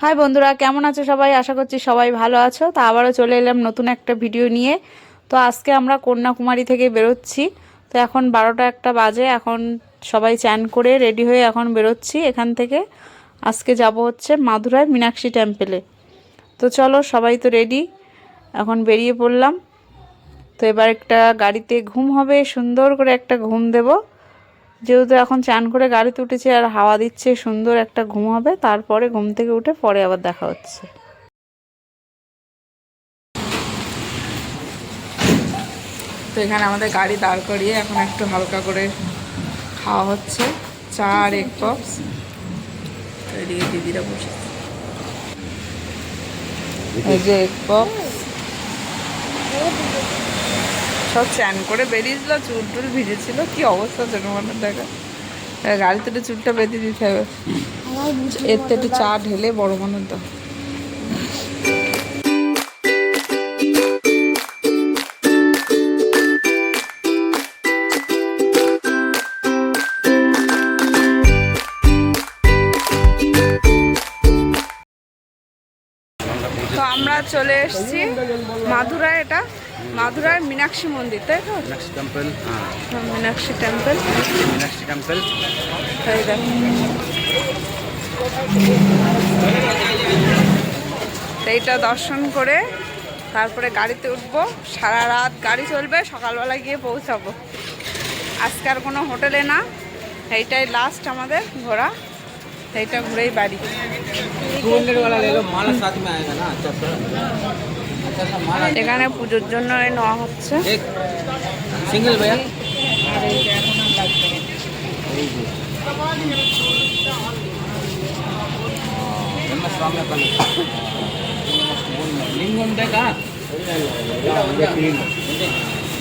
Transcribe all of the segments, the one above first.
High বন্ধুরা, কেমন আছো সবাই? আশা করছি সবাই ভালো আছো। তা আবারও চলে এলাম নতুন একটা ভিডিও নিয়ে। তো আজকে আমরা কন্যাকুমারী থেকে বেরোচ্ছি। তো এখন 12টা একটা বাজে। এখন সবাই চান করে রেডি হয়ে এখন বেরোচ্ছি এখান থেকে। আজকে যাব হচ্ছে মাদুরাই মীনাক্ষী টেম্পেলে। তো চলো, সবাই তো রেডি, এখন বেরিয়ে পড়লাম। তো এবার একটা গাড়িতে ঘুম হবে, সুন্দর করে একটা ঘুম দেব। যেহেতু এখন চান করে গাড়িতে উঠেছে আর হাওয়া দিচ্ছে, সুন্দর একটা ঘুম হবে। তারপরে ঘুম থেকে উঠে পরে আবার দেখা হচ্ছে। তো এখানে আমাদের গাড়ি দাঁড় করিয়ে এখন একটু হালকা করে খাওয়া হচ্ছে, চা আর এক বক্স। এদিকে দিদিরা বসে, এই যে এক বক্স। সব চান করে বেরিয়েছিল, চুল টুল ভিজেছিল, কি অবস্থা ছিল মানে দেখা। গাড়িতে একটু চুলটা বেঁধে দিতে হবে। এর তো একটু চা ঢেলে বড় মনের দাও। তো আমরা চলে এসেছি মাদুরাই। এটা মাদুরাই মীনাক্ষী মন্দির, তাই তো? Meenakshi temple, Meenakshi temple, Meenakshi temple. তাই দেখো। এইটা দর্শন করে তারপরে গাড়িতে উঠবো। সারা রাত গাড়ি চলবে, সকালবেলা গিয়ে পৌঁছাবো। আজকে আর কোনো হোটেলে না, এইটাই লাস্ট আমাদের ঘোরা। এইটা ঘুরেই বাড়ি। এখানে পুজোর জন্য নেওয়া হচ্ছে। সিঙ্গেল ভাইয়া ಲಿಂಗ ಒಂದು ಬೇಕಾ?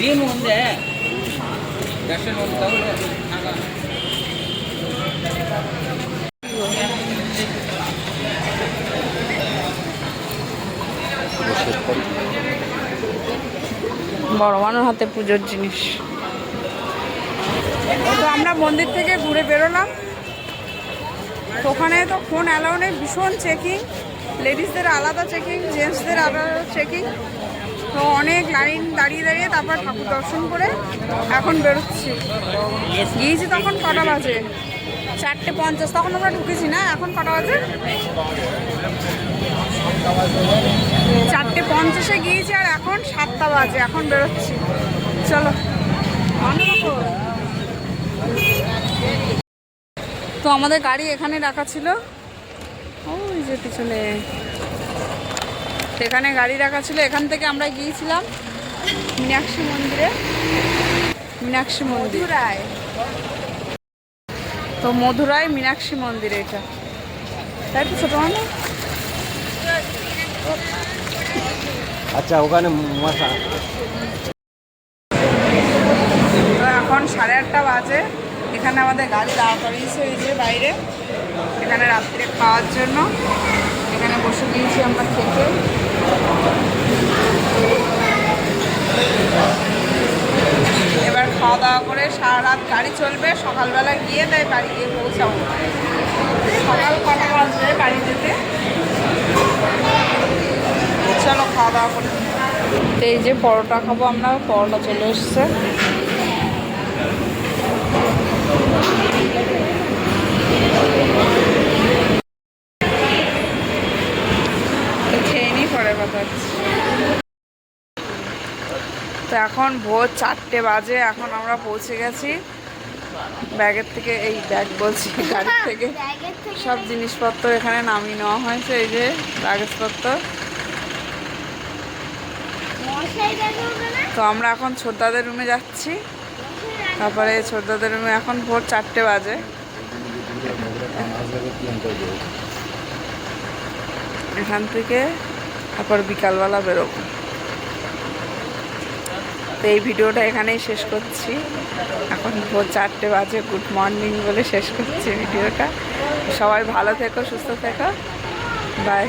ಏನು ಒಂದೇ ದರ್ಶನ ಒಂದು ತಗೊಳ್ಳಿ. বড় মানুষ হাতে পুজোর জিনিস। তো আমরা মন্দির থেকে ঘুরে বেরোলাম। ওখানে তো ফোন অ্যালাউ নেই, ভীষণ চেকিং। লেডিসদের আলাদা চেকিং, জেন্টসদের আলাদা চেকিং। তো অনেক লাইন দাঁড়িয়ে দাঁড়িয়ে তারপর ঠাকুর দর্শন করে এখন বেরোচ্ছি। গিয়েছি তখন কটা বাজে? 4:50। তখন আমরা ঢুকেছি না? এখন কটা বাজে? 4:50 গিয়েছি আর এখন 7টা বাজে। এখন বেরোচ্ছি, চলো। তো আমাদের গাড়ি এখানে রাখা ছিল, ওই যে পিছনে। এখানে গাড়ি রাখা ছিল, এখান থেকে আমরা গিয়েছিলাম মীনাক্ষী মন্দিরে। মীনাক্ষী মন্দির, তো মধুরাই মীনাক্ষী মন্দির এটা, তাই তো ছোট মানুষ। আচ্ছা, ওখানে মশা। তো এখন 8:30 বাজে। এখানে আমাদের গাড়ি দাঁড় করিয়েছে এই যে বাইরে, এখানে রাত্রে খাওয়ার জন্য। এখানে বসে গিয়েছি আমরা খেতে। এবার খাওয়া দাওয়া করে সারা রাত গাড়ি চলবে, সকালবেলা গিয়ে তাই বাড়ি গিয়ে পৌঁছাবো। সকাল কটা বাজবে বাড়ি যেতে? চলো খাওয়া দাওয়া করে। এই যে পরোটা খাবো আমরা, পরোটা চলে এসছে। খেয়ে নিই, পরে কথা হচ্ছে। তো এখন ভোর 4টে বাজে। এখন আমরা পৌঁছে গেছি। ব্যাগের থেকে, এই ব্যাগ বলছি, গাড়ির থেকে সব জিনিসপত্র এখানে নামিয়ে নেওয়া হয়েছে। এই যে কাগজপত্র। তো আমরা এখন ছোটদাদের রুমে যাচ্ছি। তারপরে ছোটদাদের রুমে এখন ভোর 4টে বাজে। এখান থেকে তারপর বিকালবেলা বেরোবো। তো এই ভিডিওটা এখানেই শেষ করছি। এখন ভোর 4টে বাজে, গুড মর্নিং বলে শেষ করছি ভিডিওটা। সবাই ভালো থেকো, সুস্থ থেকো, বাই।